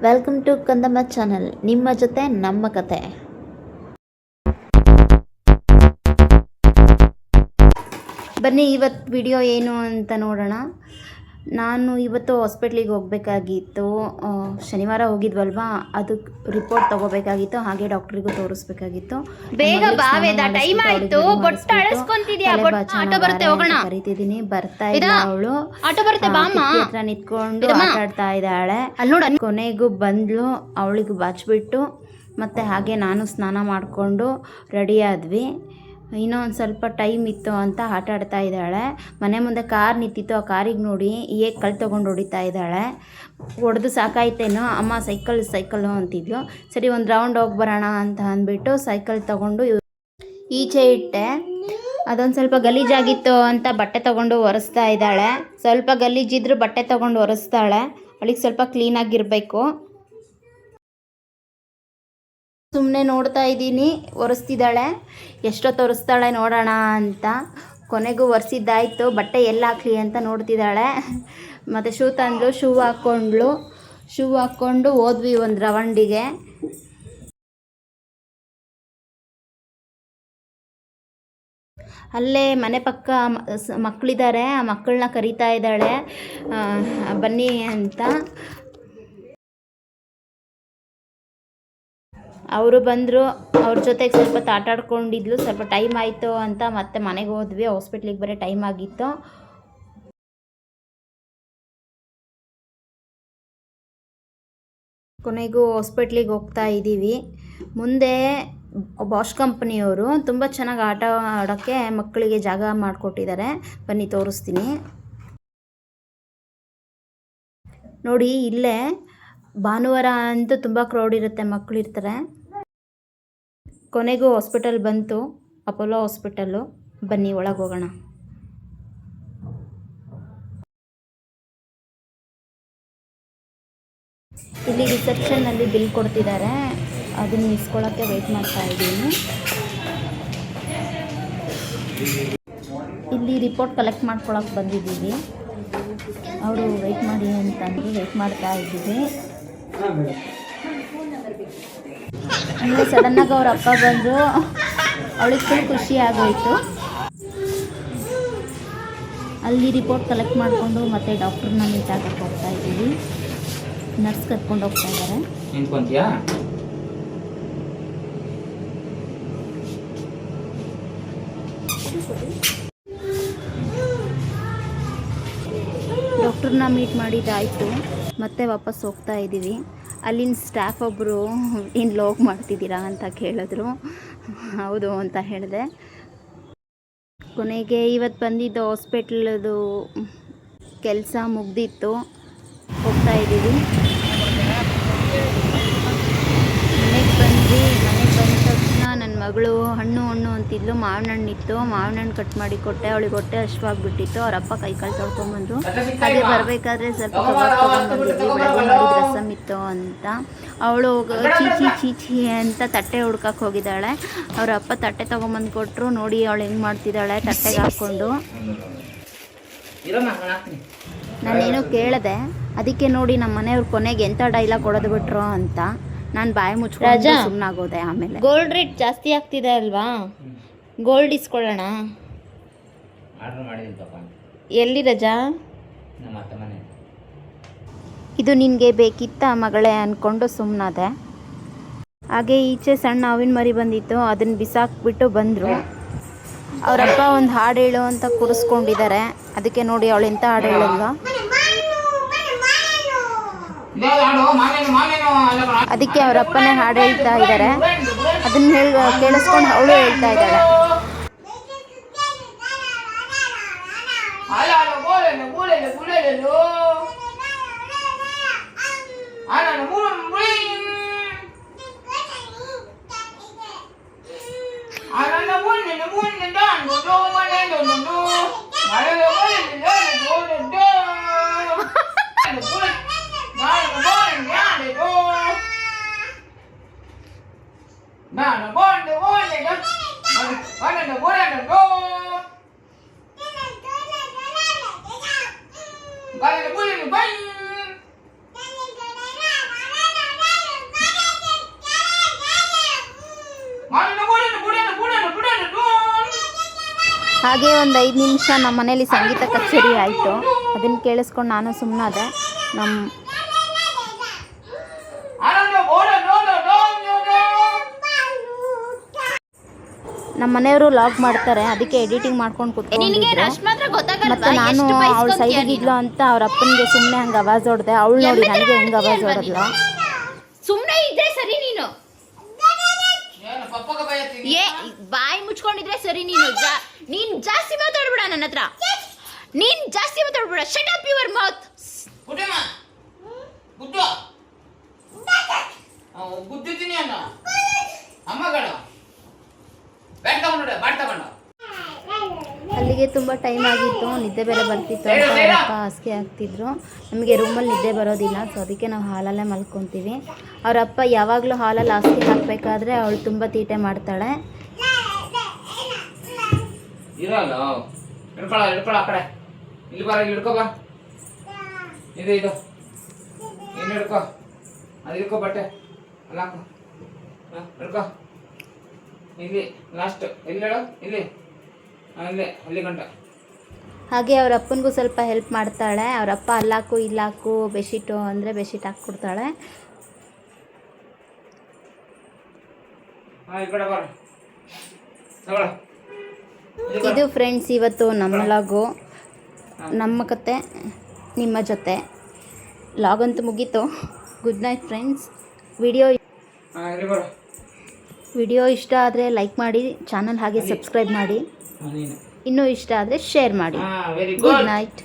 Welcome to ಕಂದಮ್ಮ channel, ನಿಮ್ಮ ಜೊತೆ ನಮ್ಮ ಕತೆ. ಬನ್ನಿ ಇವತ್ತು ವಿಡಿಯೋ ಏನು ಅಂತ ನೋಡೋಣ. ನಾನು ಇವತ್ತು ಹಾಸ್ಪಿಟ್ಲಿಗೆ ಹೋಗಬೇಕಾಗಿತ್ತು. ಶನಿವಾರ ಹೋಗಿದ್ವಲ್ವಾ, ಅದಕ್ಕೆ ರಿಪೋರ್ಟ್ ತೊಗೋಬೇಕಾಗಿತ್ತು, ಹಾಗೆ ಡಾಕ್ಟ್ರಿಗೂ ತೋರಿಸ್ಬೇಕಾಗಿತ್ತು. ಬೇಗ ಬಾ ವೇದ, ಟೈಮ್ ಆಯ್ತು. ಬೊಟ್ಟ ಅಳಸ್ಕೊಂತಿದ್ಯಾ? ಆಟೋ ಬರುತ್ತೆ, ಹೋಗೋಣ. ಕರಿತಿದ್ದೀನಿ, ಬರ್ತಾ ಇಲ್ಲ ಅವಳು. ಆಟೋ ಬರುತ್ತೆ, ಬಾಮ್ಮ. ಹತ್ರ ನಿಂತ್ಕೊಂಡು ಮಾತಾಡ್ತಾ ಇದ್ದಾಳೆ. ಕೊನೆಗೂ ಬಂದ್ಲು. ಅವಳಿಗೂ ಬಾಚ್ಬಿಟ್ಟು ಮತ್ತೆ ಹಾಗೆ ನಾನು ಸ್ನಾನ ಮಾಡಿಕೊಂಡು ರೆಡಿ ಆದ್ವಿ. ಇನ್ನೊಂದು ಸ್ವಲ್ಪ ಟೈಮ್ ಇತ್ತು ಅಂತ ಆಟ ಆಡ್ತಾ ಇದ್ದಾಳೆ. ಮನೆ ಮುಂದೆ ಕಾರ್ ನಿಂತಿತ್ತು, ಆ ಕಾರಿಗೆ ನೋಡಿ ಹೇಗೆ ಕಲ್ ತೊಗೊಂಡು ಹೊಡಿತಾ ಇದ್ದಾಳೆ. ಹೊಡೆದು ಸಾಕಾಯ್ತೇನೋ, ಅಮ್ಮ ಸೈಕಲ್ಲು ಅಂತಿದ್ಲು. ಸರಿ ಒಂದು ರೌಂಡ್ ಹೋಗಿ ಬರೋಣ ಅಂತ ಅಂದ್ಬಿಟ್ಟು ಸೈಕಲ್ ತೊಗೊಂಡು ಈಚೆ ಇಟ್ಟೆ. ಅದೊಂದು ಸ್ವಲ್ಪ ಗಲೀಜಾಗಿತ್ತು ಅಂತ ಬಟ್ಟೆ ತೊಗೊಂಡು ಒರೆಸ್ತಾ ಇದ್ದಾಳೆ. ಸ್ವಲ್ಪ ಗಲೀಜಿದ್ರು ಬಟ್ಟೆ ತೊಗೊಂಡು ಒರೆಸ್ತಾಳೆ. ಅವಳಿಗೆ ಸ್ವಲ್ಪ ಕ್ಲೀನಾಗಿರಬೇಕು. ಸುಮ್ಮನೆ ನೋಡ್ತಾ ಇದ್ದೀನಿ, ಒರೆಸ್ತಿದ್ದಾಳೆ. ಎಷ್ಟೊತ್ತು ಒರೆಸ್ತಾಳೆ ನೋಡೋಣ ಅಂತ. ಕೊನೆಗೂ ಒರೆಸಿದ್ದಾಯಿತು. ಬಟ್ಟೆ ಎಲ್ಲ ಹಾಕ್ಲಿ ಅಂತ ನೋಡ್ತಿದ್ದಾಳೆ. ಮತ್ತು ಶೂ ತಂದು ಶೂ ಹಾಕ್ಕೊಂಡು ಹೋದ್ವಿ ಒಂದು ರೌಂಡಿಗೆ. ಅಲ್ಲೇ ಮನೆ ಪಕ್ಕ ಮಕ್ಕಳಿದ್ದಾರೆ, ಆ ಮಕ್ಕಳನ್ನ ಕರೀತಾ ಇದ್ದಾಳೆ ಬನ್ನಿ ಅಂತ. ಅವರು ಬಂದರು, ಅವ್ರ ಜೊತೆಗೆ ಸ್ವಲ್ಪ ಆಟ ಆಡ್ಕೊಂಡಿದ್ಲು. ಸ್ವಲ್ಪ ಟೈಮ್ ಆಯಿತು ಅಂತ ಮತ್ತೆ ಮನೆಗೆ ಹೋದ್ವಿ. ಹಾಸ್ಪಿಟ್ಲಿಗೆ ಬರೋ ಟೈಮ್ ಆಗಿತ್ತು. ಕೊನೆಗೂ ಹಾಸ್ಪಿಟ್ಲಿಗೆ ಹೋಗ್ತಾ ಇದ್ದೀವಿ. ಮುಂದೆ ಬಾಷ್ ಕಂಪ್ನಿಯವರು ತುಂಬ ಚೆನ್ನಾಗಿ ಆಟ ಆಡೋಕ್ಕೆ ಮಕ್ಕಳಿಗೆ ಜಾಗ ಮಾಡಿಕೊಟ್ಟಿದ್ದಾರೆ. ಬನ್ನಿ ತೋರಿಸ್ತೀನಿ ನೋಡಿ. ಇಲ್ಲೇ ಭಾನುವಾರ ಅಂತೂ ತುಂಬ ಕ್ರೌಡ್ ಇರುತ್ತೆ, ಮಕ್ಕಳಿರ್ತಾರೆ. ಕೊನೆಗೂ ಹಾಸ್ಪಿಟಲ್ ಬಂತು, ಅಪೋಲೋ ಹಾಸ್ಪಿಟಲ್ಲು. ಬನ್ನಿ ಒಳಗೆ ಹೋಗೋಣ. ಇಲ್ಲಿ ರಿಸೆಪ್ಷನ್ನಲ್ಲಿ ಬಿಲ್ ಕೊಡ್ತಿದ್ದಾರೆ, ಅದನ್ನು ಇಸ್ಕೊಳ್ಳೋಕ್ಕೆ ವೆಯ್ಟ್ ಮಾಡ್ತಾ ಇದ್ದೀನಿ. ಇಲ್ಲಿ ರಿಪೋರ್ಟ್ ಕಲೆಕ್ಟ್ ಮಾಡ್ಕೊಳಕ್ಕೆ ಬಂದಿದ್ದೀವಿ. ಅವರು ವೆಯ್ಟ್ ಮಾಡಿ ಅಂತಂದು ವೆಯ್ಟ್ ಮಾಡ್ತಾ ಇದ್ದೀವಿ. ಅಂದರೆ ಸಡನ್ನಾಗಿ ಅವ್ರ ಅಪ್ಪ ಬಂದರು. ಅವಳಿಗೆ ಫುಲ್ ಖುಷಿ ಆಗೋಯಿತು. ಅಲ್ಲಿ ರಿಪೋರ್ಟ್ ಕಲೆಕ್ಟ್ ಮಾಡಿಕೊಂಡು ಮತ್ತೆ ಡಾಕ್ಟ್ರನ್ನ ಮೀಟ್ ಆಗಕ್ಕೆ ಹೋಗ್ತಾ ಇದ್ದೀವಿ. ನರ್ಸ್ ಕರ್ಕೊಂಡು ಹೋಗ್ತಾ ಇದ್ದಾರೆ. ಡಾಕ್ಟ್ರನ್ನ ಮೀಟ್ ಮಾಡಿದ್ದಾಯಿತು. ಮತ್ತೆ ವಾಪಸ್ ಹೋಗ್ತಾ ಇದ್ದೀವಿ. ಅಲ್ಲಿನ ಸ್ಟಾಫ್ ಒಬ್ಬರು ಏನು ಲಾಗ್ ಮಾಡ್ತಿದ್ದೀರಾ ಅಂತ ಕೇಳಿದ್ರು. ಹೌದು ಅಂತ ಹೇಳಿದೆ. ಕೊನೆಗೆ ಇವತ್ತು ಬಂದಿದ್ದು ಹಾಸ್ಪಿಟ್ಲದು ಕೆಲಸ ಮುಗ್ದಿತ್ತು. ಹೋಗ್ತಾ ಇದ್ದೀವಿ. ಮನೆಗೆ ಬಂದ ತಕ್ಷಣ ನನ್ನ ಮಗಳು ಹಣ್ಣು ಅಂತಿದ್ಲು. ಮಾವಿನ ಹಣ್ಣಿತ್ತು, ಮಾವಿನ ಹಣ್ಣು ಕಟ್ ಮಾಡಿ ಕೊಟ್ಟೆ. ಅವಳಿಗೆ ಹೊಟ್ಟೆ ಹಶ್ವಾಗ್ಬಿಟ್ಟಿತ್ತು. ಅವರಪ್ಪ ಕೈಕಾಲು ತೊಳ್ಕೊಂಬಂದರು. ಹಾಗೆ ಬರಬೇಕಾದ್ರೆ ಸ್ವಲ್ಪ ಕಬಾಬ್ ತೊಗೊಂಡ್ಬಂದಿದ್ವಿ. ಬೆಳಗ್ಗೆ ಮಾಡಿದ ರಸಮ್ ಇತ್ತು ಅಂತ. ಅವಳು ಚೀಚಿ ಅಂತ ತಟ್ಟೆ ಹುಡ್ಕಕ್ಕೆ ಹೋಗಿದ್ದಾಳೆ. ಅವರ ಅಪ್ಪ ತಟ್ಟೆ ತೊಗೊಂಬಂದು ಕೊಟ್ಟರು. ನೋಡಿ ಅವಳು ಹೆಂಗೆ ಮಾಡ್ತಿದ್ದಾಳೆ ತಟ್ಟೆಗೆ ಹಾಕ್ಕೊಂಡು. ನಾನೇನೋ ಕೇಳಿದೆ, ಅದಕ್ಕೆ ನೋಡಿ ನಮ್ಮ ಮನೆಯವ್ರು ಕೊನೆಗೆ ಎಂಥ ಡೈಲಾಗ್ ಕೊಡೋದು ಬಿಟ್ರು ಅಂತ ನಾನು ಬಾಯಿ ಮುಚ್ಕೊಂಡು ಸುಮ್ಮನಾಗೋದೆ. ಆಮೇಲೆ ಗೋಲ್ಡ್ ರೇಟ್ ಜಾಸ್ತಿ ಆಗ್ತಿದೆ ಅಲ್ವಾ, ಗೋಲ್ಡ್ ಇಸ್ಕೊಳ್ಳೋಣ. ಎಲ್ಲಿ ರಜಾ? ಇದು ನಿನಗೆ ಬೇಕಿತ್ತ ಮಗಳೇ ಅಂದ್ಕೊಂಡು ಸುಮ್ಮನಾದೆ. ಹಾಗೆ ಈಚೆ ಸಣ್ಣ ಹಾವಿನ ಮರಿ ಬಂದಿತ್ತು, ಅದನ್ನು ಬಿಸಾಕ್ಬಿಟ್ಟು ಬಂದರು. ಅವರಪ್ಪ ಒಂದು ಹಾಡು ಹೇಳು ಅಂತ ಕೂರಿಸ್ಕೊಂಡಿದ್ದಾರೆ. ಅದಕ್ಕೆ ನೋಡಿ ಅವಳು ಎಂಥ ಹಾಡು ಹೇಳಲ್ವಾ, ಅದಕ್ಕೆ ಅವರಪ್ಪನೇ ಹಾಡು ಹೇಳ್ತಾ ಇದ್ದಾರೆ. ಅದನ್ನ ಕೇಳಿಸ್ಕೊಂಡು ಅವಳು ಹೇಳ್ತಾ ಇದ್ದಾಳೆ. ಹಾಗೆ ಒಂದು 5 ನಿಮಿಷ ನಮ್ಮ ಮನೇಲಿ ಸಂಗೀತ ಕಚೇರಿ ಆಯಿತು. ಅದನ್ನು ಕೇಳಿಸ್ಕೊಂಡು ನಾನು ಸುಮ್ಮನಾದೆ. ನಮ್ಮ ಮನೆಯವರು ಲಾಗ್ ಮಾಡ್ತಾರೆ, ಅದಕ್ಕೆ ಎಡಿಟಿಂಗ್ ಮಾಡ್ಕೊಂಡು ಕೂತ್ಕೊಂಡಿದ್ರು. ಮತ್ತು ನಾನು ಅವಳು ಸೈಡಿಗಿದ್ಲು ಅಂತ ಅವ್ರ ಅಪ್ಪನಿಗೆ ಸುಮ್ಮನೆ ಹಂಗೆ ಆವಾಜ್ ಹೊಡೆದೆ. ಅವಳು ನೋಡಿ ನನಗೆ ಹೆಂಗೆ ಆವಾಜ್ ಹೊಡೆದ್ಲು. ಸುಮ್ಮನೆ ಇದ್ರೆ ಸರಿ, ನೀನು ಬಾಯಿ ಮುಚ್ಕೊಂಡಿದ್ರೆ ಸರಿ. ನೀನ್ ಜಾಸ್ತಿ ಮಾತಾಡ್ಬೇಡ ನನ್ನ ಹತ್ರ, ನೀನ್ ಜಾಸ್ತಿ ಮಾತಾಡ್ಬೇಡ. Shut up your mouth. ಅಲ್ಲಿಗೆ ತುಂಬ ಟೈಮ್ ಆಗಿತ್ತು, ನಿದ್ದೆ ಬೇರೆ ಬರ್ತಿತ್ತು ಅಂತ ಅವರಪ್ಪ ಹಾಸಿಗೆ ಹಾಕ್ತಿದ್ರು. ನಮಗೆ ರೂಮಲ್ಲಿ ನಿದ್ದೆ ಬರೋದಿಲ್ಲ, ಸೊ ಅದಕ್ಕೆ ನಾವು ಹಾಲಲ್ಲೇ ಮಲ್ಕೊತೀವಿ. ಅವರಪ್ಪ ಯಾವಾಗಲೂ ಹಾಲಲ್ಲಿ ಹಾಸಿಗೆ ಹಾಕಬೇಕಾದ್ರೆ ಅವಳು ತುಂಬ ತೀಟೆ ಮಾಡ್ತಾಳೆ. ಹಾಗೆ ಅವ್ರ ಅಪ್ಪನಿಗೂ ಸ್ವಲ್ಪ ಹೆಲ್ಪ್ ಮಾಡ್ತಾಳೆ. ಅವರಪ್ಪ ಅಲ್ಲಾಕು ಇಲ್ಲಾಕು ಬೆಡ್ಶೀಟು ಅಂದರೆ ಬೆಡ್ಶೀಟ್ ಹಾಕ್ಕೊಡ್ತಾಳೆ. ಇದು ಫ್ರೆಂಡ್ಸ್ ಇವತ್ತು ನಮ್ಮ ಲಾಗು, ನಮ್ಮ ಕತೆ ನಿಮ್ಮ ಜೊತೆ. ಲಾಗಂತೂ ಮುಗೀತು. Good night friends. ವಿಡಿಯೋ ಇಷ್ಟ ಆದರೆ ಲೈಕ್ ಮಾಡಿ, ಚಾನಲ್ ಹಾಗೆ ಸಬ್ಸ್ಕ್ರೈಬ್ ಮಾಡಿ. ಇನ್ನೂ ಇಷ್ಟ ಆದರೆ ಶೇರ್ ಮಾಡಿ. Good night.